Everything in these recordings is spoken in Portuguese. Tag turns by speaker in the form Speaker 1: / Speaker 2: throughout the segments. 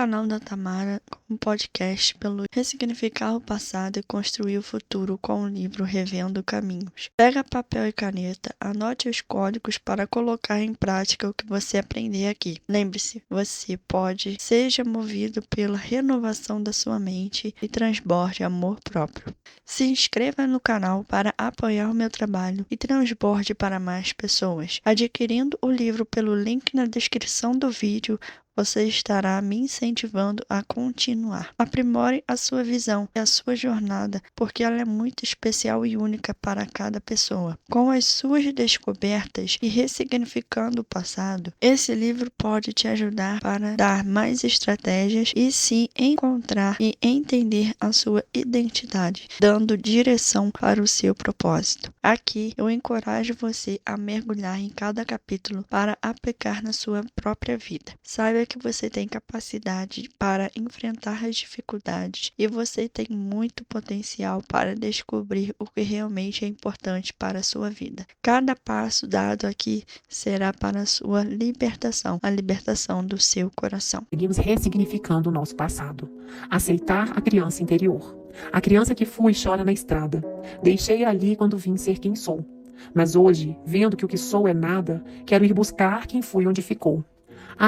Speaker 1: canal da Tamara com podcast pelo Ressignificar o Passado e Construir o Futuro com o livro Revendo Caminhos. Pega papel e caneta, anote os códigos para colocar em prática o que você aprender aqui. Lembre-se, você pode, seja movido pela renovação da sua mente e transborde amor próprio. Se inscreva no canal para apoiar o meu trabalho e transborde para mais pessoas. Adquirindo o livro pelo link na descrição do vídeo, você estará me incentivando a continuar. Aprimore a sua visão e a sua jornada, porque ela é muito especial e única para cada pessoa. Com as suas descobertas e ressignificando o passado, esse livro pode te ajudar para dar mais estratégias e se encontrar e entender a sua identidade, dando direção para o seu propósito. Aqui eu encorajo você a mergulhar em cada capítulo para aplicar na sua própria vida. Saiba que você tem capacidade para enfrentar as dificuldades e você tem muito potencial para descobrir o que realmente é importante para a sua vida. Cada passo dado aqui será para a sua libertação, a libertação do seu coração.
Speaker 2: Seguimos ressignificando o nosso passado. Aceitar a criança interior. A criança que fui chora na estrada. Deixei ali quando vim ser quem sou. Mas hoje, vendo que o que sou é nada, quero ir buscar quem fui onde ficou.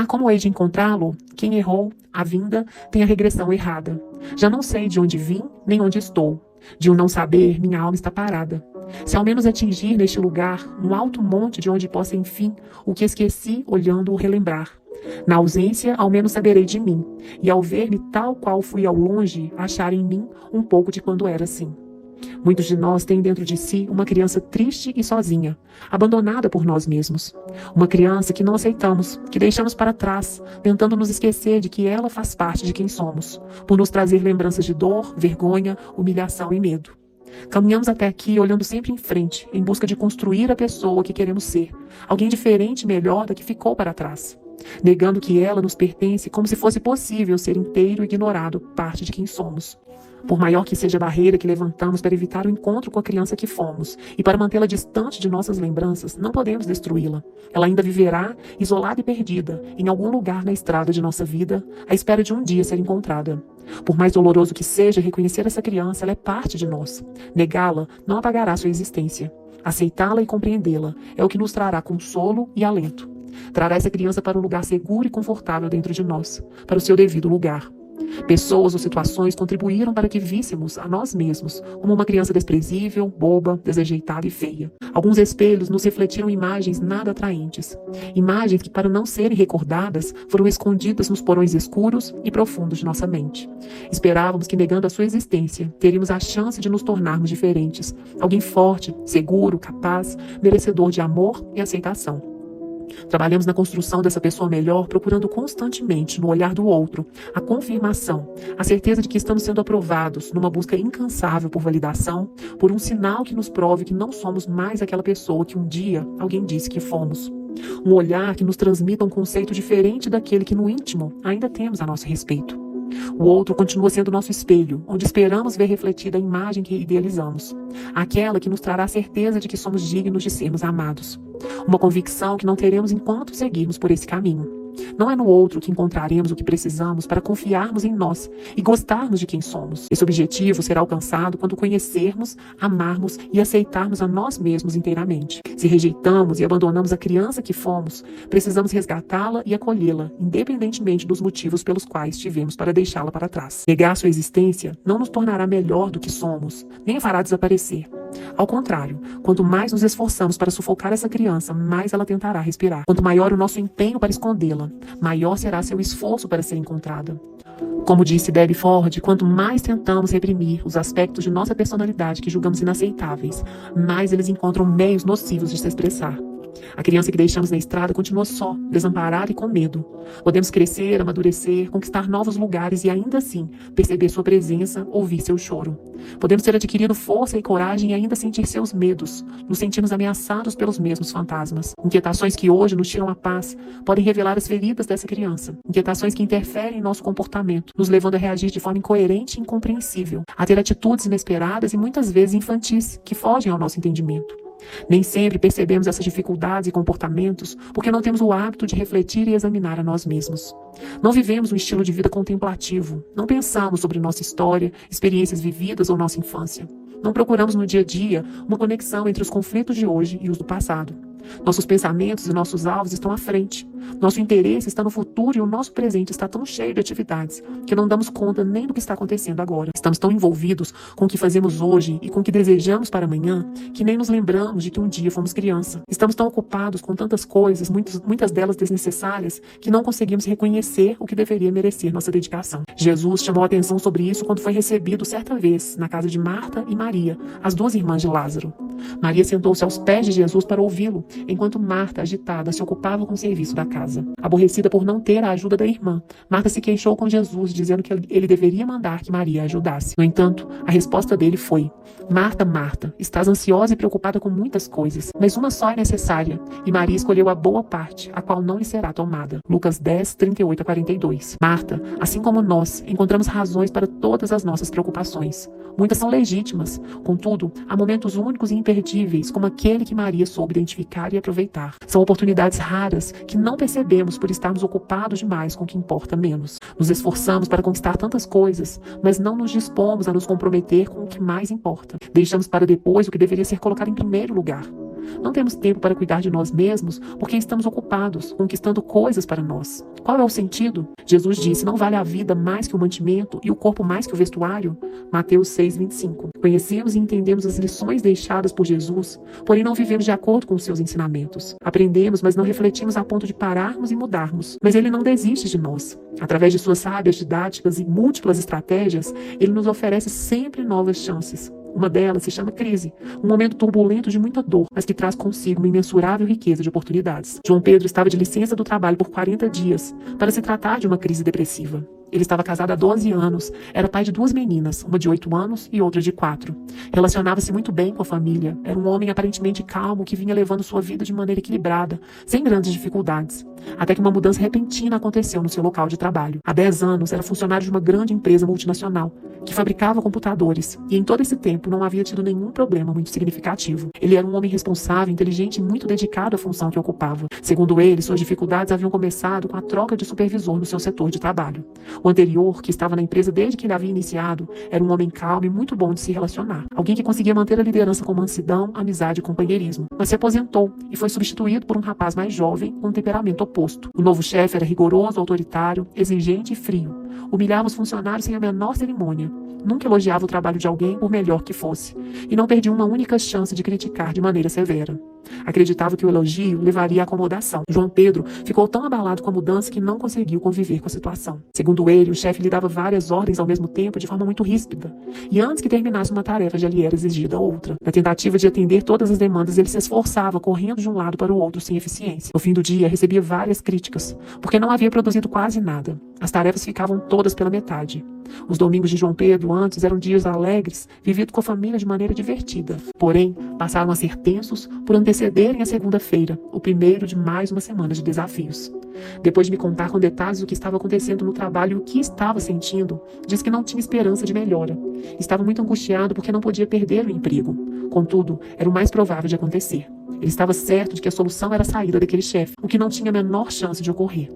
Speaker 2: Como hei de encontrá-lo? Quem errou, a vinda, tem a regressão errada. Já não sei de onde vim, nem onde estou. De um não saber, minha alma está parada. Se ao menos atingir neste lugar, no alto monte de onde possa, enfim, o que esqueci, olhando-o relembrar. Na ausência, ao menos saberei de mim, e ao ver-me tal qual fui ao longe, achar em mim um pouco de quando era assim. Muitos de nós têm dentro de si uma criança triste e sozinha, abandonada por nós mesmos. Uma criança que não aceitamos, que deixamos para trás, tentando nos esquecer de que ela faz parte de quem somos, por nos trazer lembranças de dor, vergonha, humilhação e medo. Caminhamos até aqui olhando sempre em frente, em busca de construir a pessoa que queremos ser, alguém diferente e melhor da que ficou para trás, negando que ela nos pertence como se fosse possível ser inteiro e ignorado parte de quem somos. Por maior que seja a barreira que levantamos para evitar o encontro com a criança que fomos e para mantê-la distante de nossas lembranças, não podemos destruí-la. Ela ainda viverá, isolada e perdida, em algum lugar na estrada de nossa vida, à espera de um dia ser encontrada. Por mais doloroso que seja reconhecer essa criança, ela é parte de nós. Negá-la não apagará sua existência. Aceitá-la e compreendê-la é o que nos trará consolo e alento. Trará essa criança para um lugar seguro e confortável dentro de nós, para o seu devido lugar. Pessoas ou situações contribuíram para que víssemos a nós mesmos como uma criança desprezível, boba, desajeitada e feia. Alguns espelhos nos refletiram imagens nada atraentes. Imagens que, para não serem recordadas, foram escondidas nos porões escuros e profundos de nossa mente. Esperávamos que, negando a sua existência, teríamos a chance de nos tornarmos diferentes. Alguém forte, seguro, capaz, merecedor de amor e aceitação. Trabalhamos na construção dessa pessoa melhor, procurando constantemente, no olhar do outro, a confirmação, a certeza de que estamos sendo aprovados, numa busca incansável por validação, por um sinal que nos prove que não somos mais aquela pessoa que um dia alguém disse que fomos. Um olhar que nos transmita um conceito diferente daquele que no íntimo ainda temos a nosso respeito. O outro continua sendo nosso espelho, onde esperamos ver refletida a imagem que idealizamos. Aquela que nos trará a certeza de que somos dignos de sermos amados. Uma convicção que não teremos enquanto seguirmos por esse caminho. Não é no outro que encontraremos o que precisamos para confiarmos em nós e gostarmos de quem somos. Esse objetivo será alcançado quando conhecermos, amarmos e aceitarmos a nós mesmos inteiramente. Se rejeitamos e abandonamos a criança que fomos, precisamos resgatá-la e acolhê-la, independentemente dos motivos pelos quais tivemos para deixá-la para trás. Negar sua existência não nos tornará melhor do que somos, nem a fará desaparecer. Ao contrário, quanto mais nos esforçamos para sufocar essa criança, mais ela tentará respirar. Quanto maior o nosso empenho para escondê-la, maior será seu esforço para ser encontrada. Como disse Debbie Ford, quanto mais tentamos reprimir os aspectos de nossa personalidade que julgamos inaceitáveis, mais eles encontram meios nocivos de se expressar. A criança que deixamos na estrada continua só, desamparada e com medo. Podemos crescer, amadurecer, conquistar novos lugares e ainda assim perceber sua presença, ouvir seu choro. Podemos ter adquirido força e coragem e ainda sentir seus medos, nos sentirmos ameaçados pelos mesmos fantasmas. Inquietações que hoje nos tiram a paz podem revelar as feridas dessa criança. Inquietações que interferem em nosso comportamento, nos levando a reagir de forma incoerente e incompreensível, a ter atitudes inesperadas e muitas vezes infantis, que fogem ao nosso entendimento. Nem sempre percebemos essas dificuldades e comportamentos porque não temos o hábito de refletir e examinar a nós mesmos. Não vivemos um estilo de vida contemplativo, não pensamos sobre nossa história, experiências vividas ou nossa infância. Não procuramos no dia a dia uma conexão entre os conflitos de hoje e os do passado. Nossos pensamentos e nossos alvos estão à frente. Nosso interesse está no futuro e o nosso presente está tão cheio de atividades que não damos conta nem do que está acontecendo agora. Estamos tão envolvidos com o que fazemos hoje e com o que desejamos para amanhã que nem nos lembramos de que um dia fomos criança. Estamos tão ocupados com tantas coisas, muitas delas desnecessárias, que não conseguimos reconhecer o que deveria merecer nossa dedicação. Jesus chamou a atenção sobre isso quando foi recebido certa vez na casa de Marta e Maria, as duas irmãs de Lázaro. Maria sentou-se aos pés de Jesus para ouvi-lo, enquanto Marta, agitada, se ocupava com o serviço da casa. Aborrecida por não ter a ajuda da irmã, Marta se queixou com Jesus, dizendo que ele deveria mandar que Maria a ajudasse. No entanto, a resposta dele foi: Marta, Marta, estás ansiosa e preocupada com muitas coisas, mas uma só é necessária, e Maria escolheu a boa parte, a qual não lhe será tomada. Lucas 10, 38 a 42. Marta, assim como nós, encontramos razões para todas as nossas preocupações. Muitas são legítimas, contudo, há momentos únicos e imperdíveis, como aquele que Maria soube identificar e aproveitar. São oportunidades raras que não percebemos por estarmos ocupados demais com o que importa menos. Nos esforçamos para conquistar tantas coisas, mas não nos dispomos a nos comprometer com o que mais importa. Deixamos para depois o que deveria ser colocado em primeiro lugar. Não temos tempo para cuidar de nós mesmos porque estamos ocupados, conquistando coisas para nós. Qual é o sentido? Jesus disse: não vale a vida mais que o mantimento e o corpo mais que o vestuário? Mateus 6, 25. Conhecemos e entendemos as lições deixadas por Jesus, porém não vivemos de acordo com os seus ensinamentos. Aprendemos, mas não refletimos a ponto de pararmos e mudarmos. Mas ele não desiste de nós. Através de suas sábias didáticas e múltiplas estratégias, ele nos oferece sempre novas chances. Uma delas se chama crise, um momento turbulento de muita dor, mas que traz consigo uma imensurável riqueza de oportunidades. João Pedro estava de licença do trabalho por 40 dias para se tratar de uma crise depressiva. Ele estava casado há 12 anos, era pai de 2 meninas, uma de 8 anos e outra de 4. Relacionava-se muito bem com a família, era um homem aparentemente calmo que vinha levando sua vida de maneira equilibrada, sem grandes dificuldades. Até que uma mudança repentina aconteceu no seu local de trabalho. Há 10 anos era funcionário de uma grande empresa multinacional, que fabricava computadores, e em todo esse tempo não havia tido nenhum problema muito significativo. Ele era um homem responsável, inteligente e muito dedicado à função que ocupava. Segundo ele, suas dificuldades haviam começado com a troca de supervisor no seu setor de trabalho. O anterior, que estava na empresa desde que ele havia iniciado, era um homem calmo e muito bom de se relacionar. Alguém que conseguia manter a liderança com mansidão, amizade e companheirismo. Mas se aposentou e foi substituído por um rapaz mais jovem com um temperamento oposto. O novo chefe era rigoroso, autoritário, exigente e frio. Humilhava os funcionários sem a menor cerimônia. Nunca elogiava o trabalho de alguém, por melhor que fosse. E não perdia uma única chance de criticar de maneira severa. Acreditava que o elogio levaria à acomodação. João Pedro ficou tão abalado com a mudança que não conseguiu conviver com a situação. Segundo ele, o chefe lhe dava várias ordens ao mesmo tempo de forma muito ríspida. E antes que terminasse uma tarefa, já lhe era exigida outra. Na tentativa de atender todas as demandas, ele se esforçava, correndo de um lado para o outro sem eficiência. No fim do dia, recebia várias críticas, porque não havia produzido quase nada. As tarefas ficavam todas pela metade. Os domingos de João Pedro antes eram dias alegres, vividos com a família de maneira divertida. Porém, passaram a ser tensos por antecederem a segunda-feira, o primeiro de mais uma semana de desafios. Depois de me contar com detalhes o que estava acontecendo no trabalho e o que estava sentindo, disse que não tinha esperança de melhora. Estava muito angustiado porque não podia perder o emprego. Contudo, era o mais provável de acontecer. Ele estava certo de que a solução era a saída daquele chefe, o que não tinha a menor chance de ocorrer.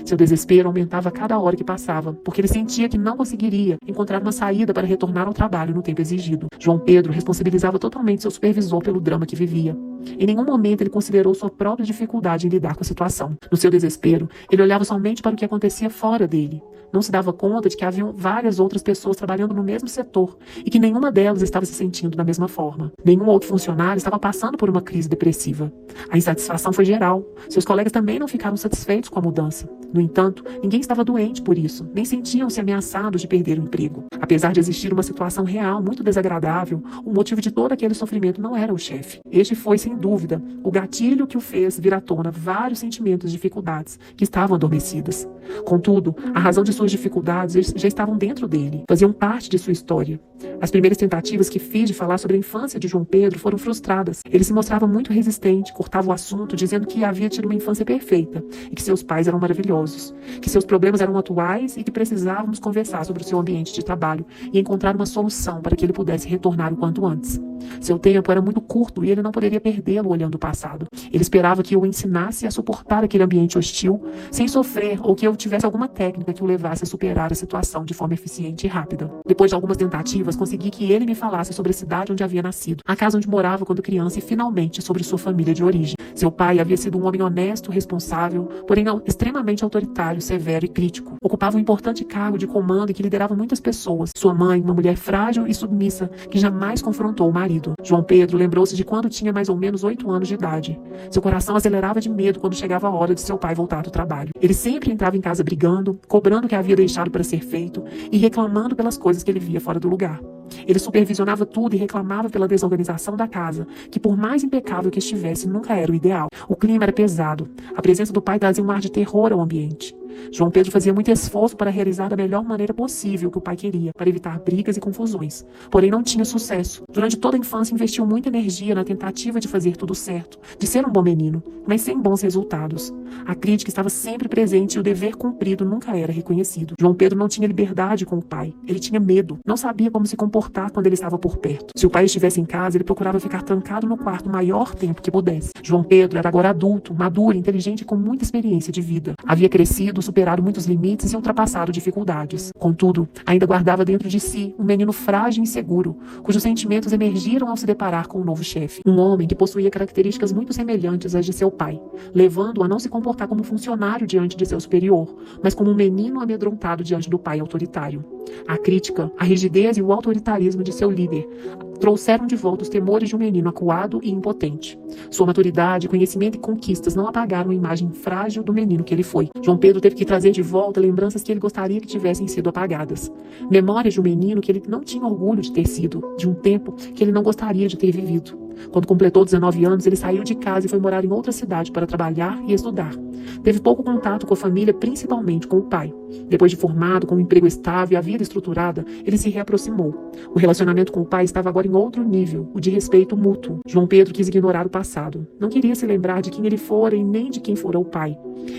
Speaker 2: Seu desespero aumentava a cada hora que passava, porque ele sentia que não conseguiria encontrar uma saída para retornar ao trabalho no tempo exigido. João Pedro responsabilizava totalmente seu supervisor pelo drama que vivia. Em nenhum momento ele considerou sua própria dificuldade em lidar com a situação. No seu desespero, ele olhava somente para o que acontecia fora dele. Não se dava conta de que haviam várias outras pessoas trabalhando no mesmo setor e que nenhuma delas estava se sentindo da mesma forma. Nenhum outro funcionário estava passando por uma crise depressiva. A insatisfação foi geral. Seus colegas também não ficaram satisfeitos com a mudança. No entanto, ninguém estava doente por isso, nem sentiam-se ameaçados de perder o emprego. Apesar de existir uma situação real muito desagradável, o motivo de todo aquele sofrimento não era o chefe. Este foi, sem dúvida, o gatilho que o fez vir à tona vários sentimentos e dificuldades que estavam adormecidas. Contudo, a razão de suas dificuldades já estavam dentro dele, faziam parte de sua história. As primeiras tentativas que fiz de falar sobre a infância de João Pedro foram frustradas. Ele se mostrava muito resistente, cortava o assunto, dizendo que havia tido uma infância perfeita e que seus pais eram maravilhosos, que seus problemas eram atuais e que precisávamos conversar sobre o seu ambiente de trabalho e encontrar uma solução para que ele pudesse retornar o quanto antes. Seu tempo era muito curto e ele não poderia perdê-lo olhando o passado. Ele esperava que eu o ensinasse a suportar aquele ambiente hostil sem sofrer ou que eu tivesse alguma técnica que o levasse a superar a situação de forma eficiente e rápida. Depois de algumas tentativas, consegui que ele me falasse sobre a cidade onde havia nascido, a casa onde morava quando criança e finalmente sobre sua família de origem. Seu pai havia sido um homem honesto, responsável, porém extremamente autoritário, severo e crítico. Ocupava um importante cargo de comando e que liderava muitas pessoas. Sua mãe, uma mulher frágil e submissa, que jamais confrontou o marido. João Pedro lembrou-se de quando tinha mais ou menos 8 anos de idade. Seu coração acelerava de medo quando chegava a hora de seu pai voltar do trabalho. Ele sempre entrava em casa brigando, cobrando o que havia deixado para ser feito e reclamando pelas coisas que ele via fora do lugar. Ele supervisionava tudo e reclamava pela desorganização da casa, que por mais impecável que estivesse, nunca era o ideal. O clima era pesado. A presença do pai trazia um ar de terror ao ambiente. João Pedro fazia muito esforço para realizar da melhor maneira possível o que o pai queria, para evitar brigas e confusões. Porém, não tinha sucesso. Durante toda a infância, investiu muita energia na tentativa de fazer tudo certo, de ser um bom menino, mas sem bons resultados. A crítica estava sempre presente e o dever cumprido nunca era reconhecido. João Pedro não tinha liberdade com o pai. Ele tinha medo. Não sabia como se comportar quando ele estava por perto. Se o pai estivesse em casa, ele procurava ficar trancado no quarto o maior tempo que pudesse. João Pedro era agora adulto, maduro, inteligente e com muita experiência de vida. Havia crescido, superado muitos limites e ultrapassado dificuldades. Contudo, ainda guardava dentro de si um menino frágil e inseguro, cujos sentimentos emergiram ao se deparar com um novo chefe. Um homem que possuía características muito semelhantes às de seu pai, levando-o a não se comportar como funcionário diante de seu superior, mas como um menino amedrontado diante do pai autoritário. A crítica, a rigidez e o autoritarismo de seu líder trouxeram de volta os temores de um menino acuado e impotente. Sua maturidade, conhecimento e conquistas não apagaram a imagem frágil do menino que ele foi. João Pedro teve que trazer de volta lembranças que ele gostaria que tivessem sido apagadas. Memórias de um menino que ele não tinha orgulho de ter sido, de um tempo que ele não gostaria de ter vivido. Quando completou 19 anos, ele saiu de casa e foi morar em outra cidade para trabalhar e estudar. Teve pouco contato com a família, principalmente com o pai. Depois de formado, com um emprego estável e a vida estruturada, ele se reaproximou. O relacionamento com o pai estava agora em outro nível, o de respeito mútuo. João Pedro quis ignorar o passado. Não queria se lembrar de quem ele fora e nem de quem fora o pai.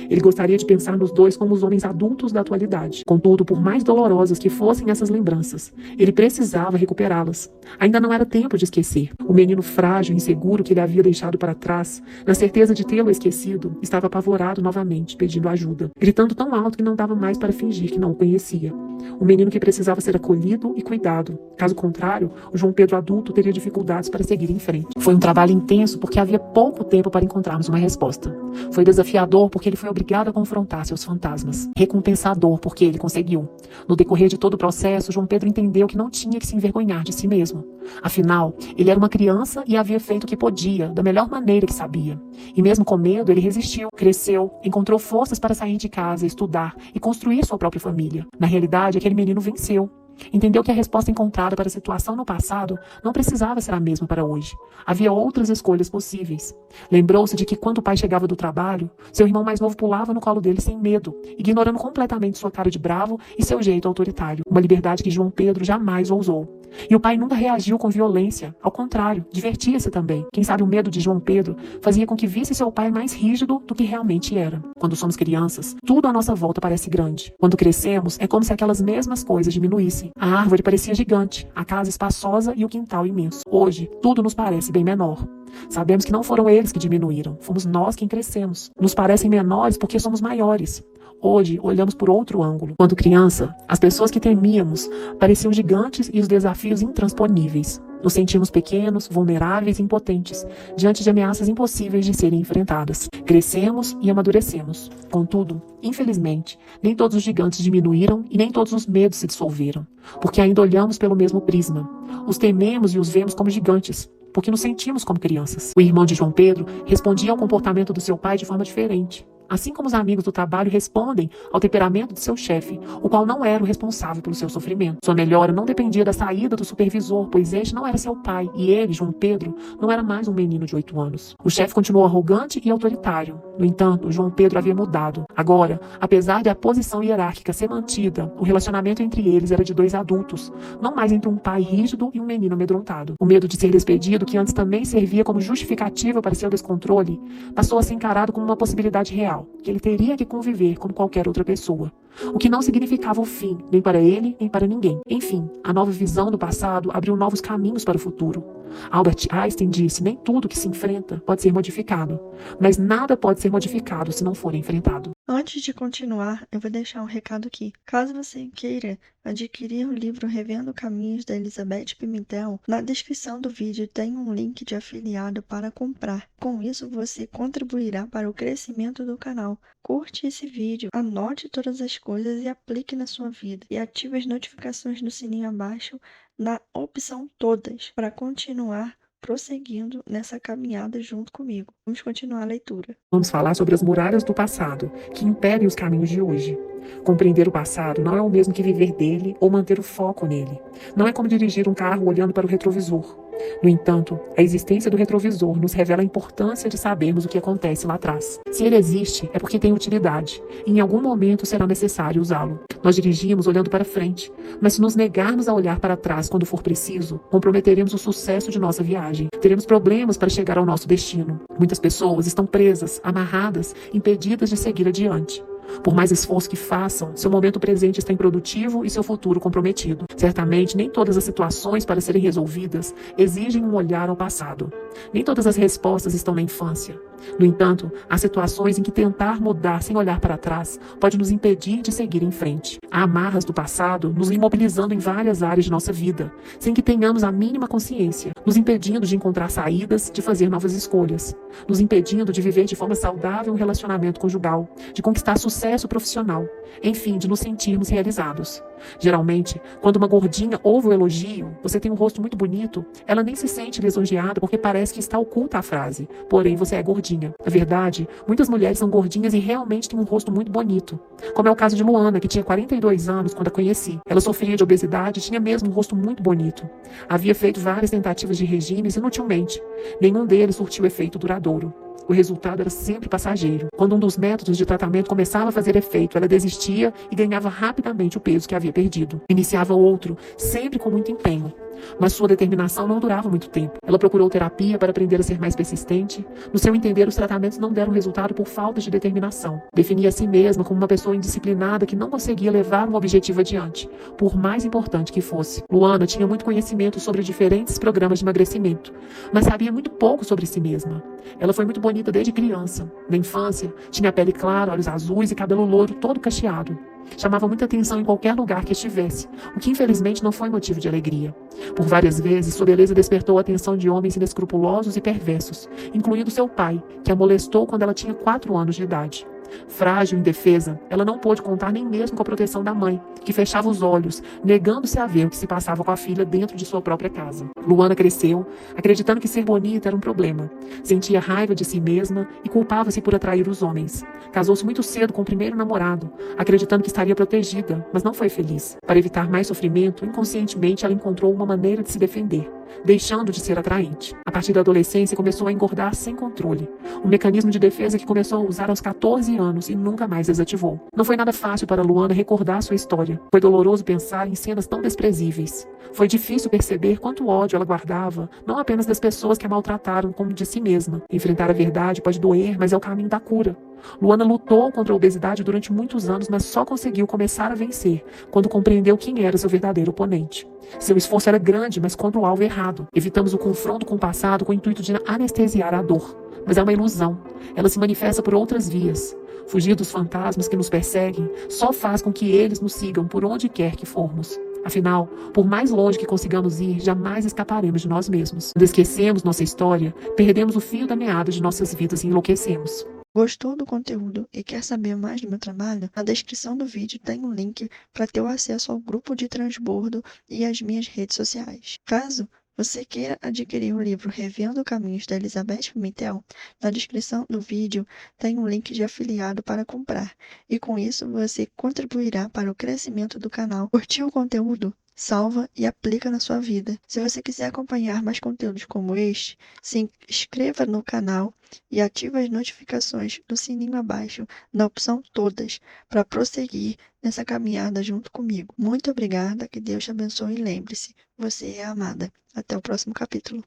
Speaker 2: Ele gostaria de pensar nos dois como os homens adultos da atualidade. Contudo, por mais dolorosas que fossem essas lembranças, ele precisava recuperá-las. Ainda não era tempo de esquecer. O menino frágil e inseguro que ele havia deixado para trás, na certeza de tê-lo esquecido, estava apavorado novamente, pedindo ajuda, gritando tão alto que não dava mais para fingir que não o conhecia. Um menino que precisava ser acolhido e cuidado. Caso contrário, o João Pedro adulto teria dificuldades para seguir em frente. Foi um trabalho intenso porque havia pouco tempo para encontrarmos uma resposta. Foi desafiador porque ele foi obrigado a confrontar seus fantasmas. Recompensador porque ele conseguiu. No decorrer de todo o processo, João Pedro entendeu que não tinha que se envergonhar de si mesmo. Afinal, ele era uma criança e havia feito o que podia, da melhor maneira que sabia. E mesmo com medo, ele resistiu, cresceu, encontrou forças para sair de casa, estudar e construir sua própria família. Na realidade, aquele menino venceu. Entendeu que a resposta encontrada para a situação no passado não precisava ser a mesma para hoje. Havia outras escolhas possíveis. Lembrou-se de que quando o pai chegava do trabalho, seu irmão mais novo pulava no colo dele sem medo, ignorando completamente sua cara de bravo e seu jeito autoritário. Uma liberdade que João Pedro jamais ousou. E o pai nunca reagiu com violência. Ao contrário, divertia-se também. Quem sabe o medo de João Pedro fazia com que visse seu pai mais rígido do que realmente era. Quando somos crianças, tudo à nossa volta parece grande. Quando crescemos, é como se aquelas mesmas coisas diminuíssem. A árvore parecia gigante, a casa espaçosa e o quintal imenso. Hoje, tudo nos parece bem menor. Sabemos que não foram eles que diminuíram, fomos nós quem crescemos. Nos parecem menores porque somos maiores. Hoje, olhamos por outro ângulo. Quando criança, as pessoas que temíamos pareciam gigantes e os desafios intransponíveis. Nos sentimos pequenos, vulneráveis e impotentes, diante de ameaças impossíveis de serem enfrentadas. Crescemos e amadurecemos. Contudo, infelizmente, nem todos os gigantes diminuíram e nem todos os medos se dissolveram, porque ainda olhamos pelo mesmo prisma. Os tememos e os vemos como gigantes, porque nos sentimos como crianças. O irmão de João Pedro respondia ao comportamento do seu pai de forma diferente. assim como os amigos do trabalho respondem ao temperamento de seu chefe, o qual não era o responsável pelo seu sofrimento. Sua melhora não dependia da saída do supervisor, pois este não era seu pai, e ele, João Pedro, não era mais um menino de 8 anos. O chefe continuou arrogante e autoritário. No entanto, João Pedro havia mudado. Agora, apesar de a posição hierárquica ser mantida, o relacionamento entre eles era de dois adultos, não mais entre um pai rígido e um menino amedrontado. O medo de ser despedido, que antes também servia como justificativa para seu descontrole, passou a ser encarado como uma possibilidade real, que ele teria que conviver como qualquer outra pessoa. O que não significava o fim, nem para ele, nem para ninguém. Enfim, a nova visão do passado abriu novos caminhos para o futuro. Albert Einstein disse: nem tudo que se enfrenta pode ser modificado, mas nada pode ser modificado se não for enfrentado.
Speaker 1: Antes de continuar, eu vou deixar um recado aqui. Caso você queira adquirir o livro Revendo Caminhos da Elizabeth Pimentel, na descrição do vídeo tem um link de afiliado para comprar. Com isso, você contribuirá para o crescimento do canal. Curte esse vídeo, anote todas as coisas e aplique na sua vida. E ative as notificações no sininho abaixo na opção todas para continuar prosseguindo nessa caminhada junto comigo. Vamos continuar a leitura.
Speaker 2: Vamos falar sobre as muralhas do passado, que impedem os caminhos de hoje. Compreender o passado não é o mesmo que viver dele ou manter o foco nele. Não é como dirigir um carro olhando para o retrovisor. No entanto, a existência do retrovisor nos revela a importância de sabermos o que acontece lá atrás. Se ele existe, é porque tem utilidade, e em algum momento será necessário usá-lo. Nós dirigimos olhando para frente, mas se nos negarmos a olhar para trás quando for preciso, comprometeremos o sucesso de nossa viagem. Teremos problemas para chegar ao nosso destino. Muitas pessoas estão presas, amarradas, impedidas de seguir adiante. Por mais esforço que façam, seu momento presente está improdutivo e seu futuro comprometido. Certamente, nem todas as situações para serem resolvidas exigem um olhar ao passado. Nem todas as respostas estão na infância. No entanto, há situações em que tentar mudar sem olhar para trás pode nos impedir de seguir em frente. Há amarras do passado nos imobilizando em várias áreas de nossa vida, sem que tenhamos a mínima consciência, nos impedindo de encontrar saídas, de fazer novas escolhas, nos impedindo de viver de forma saudável um relacionamento conjugal, de conquistar sucesso profissional, enfim, de nos sentirmos realizados. Geralmente, quando uma gordinha ouve o elogio, você tem um rosto muito bonito, ela nem se sente lisonjeada porque parece que está oculta a frase, porém você é gordinha. Na verdade, muitas mulheres são gordinhas e realmente têm um rosto muito bonito, como é o caso de Luana, que tinha 42 anos quando a conheci. Ela sofria de obesidade e tinha mesmo um rosto muito bonito. Havia feito várias tentativas de regimes inutilmente. Nenhum deles surtiu efeito duradouro. O resultado era sempre passageiro. Quando um dos métodos de tratamento começava a fazer efeito, ela desistia e ganhava rapidamente o peso que havia perdido. Iniciava outro, sempre com muito empenho. Mas sua determinação não durava muito tempo. Ela procurou terapia para aprender a ser mais persistente. No seu entender, os tratamentos não deram resultado por falta de determinação. Definia a si mesma como uma pessoa indisciplinada que não conseguia levar um objetivo adiante, por mais importante que fosse. Luana tinha muito conhecimento sobre diferentes programas de emagrecimento, mas sabia muito pouco sobre si mesma. Ela foi muito bonita desde criança. Na infância, tinha pele clara, olhos azuis e cabelo loiro todo cacheado. Chamava muita atenção em qualquer lugar que estivesse, o que infelizmente não foi motivo de alegria. Por várias vezes, sua beleza despertou a atenção de homens inescrupulosos e perversos, incluindo seu pai, que a molestou quando ela tinha 4 anos de idade. Frágil e indefesa, ela não pôde contar nem mesmo com a proteção da mãe, que fechava os olhos, negando-se a ver o que se passava com a filha dentro de sua própria casa. Luana cresceu, acreditando que ser bonita era um problema. Sentia raiva de si mesma e culpava-se por atrair os homens. Casou-se muito cedo com o primeiro namorado, acreditando que estaria protegida, mas não foi feliz. Para evitar mais sofrimento, inconscientemente ela encontrou uma maneira de se defender, deixando de ser atraente. A partir da adolescência, começou a engordar sem controle. Um mecanismo de defesa que começou a usar aos 14 anos e nunca mais desativou. Não foi nada fácil para Luana recordar sua história. Foi doloroso pensar em cenas tão desprezíveis. Foi difícil perceber quanto ódio ela guardava, não apenas das pessoas que a maltrataram, como de si mesma. Enfrentar a verdade pode doer, mas é o caminho da cura. Luana lutou contra a obesidade durante muitos anos, mas só conseguiu começar a vencer quando compreendeu quem era seu verdadeiro oponente. Seu esforço era grande, mas contra o alvo errado. Evitamos o confronto com o passado com o intuito de anestesiar a dor. Mas é uma ilusão. Ela se manifesta por outras vias. Fugir dos fantasmas que nos perseguem só faz com que eles nos sigam por onde quer que formos. Afinal, por mais longe que consigamos ir, jamais escaparemos de nós mesmos. Quando esquecemos nossa história, perdemos o fio da meada de nossas vidas e enlouquecemos.
Speaker 1: Gostou do conteúdo e quer saber mais do meu trabalho? Na descrição do vídeo tem um link para ter o acesso ao grupo de transbordo e às minhas redes sociais. Caso você queira adquirir o livro Revendo Caminhos da Elizabeth Pimentel, na descrição do vídeo tem um link de afiliado para comprar. E com isso você contribuirá para o crescimento do canal. Curtiu o conteúdo? Salva e aplica na sua vida. Se você quiser acompanhar mais conteúdos como este, se inscreva no canal e ative as notificações do sininho abaixo, na opção Todas, para prosseguir nessa caminhada junto comigo. Muito obrigada, que Deus te abençoe e lembre-se, você é amada. Até o próximo capítulo.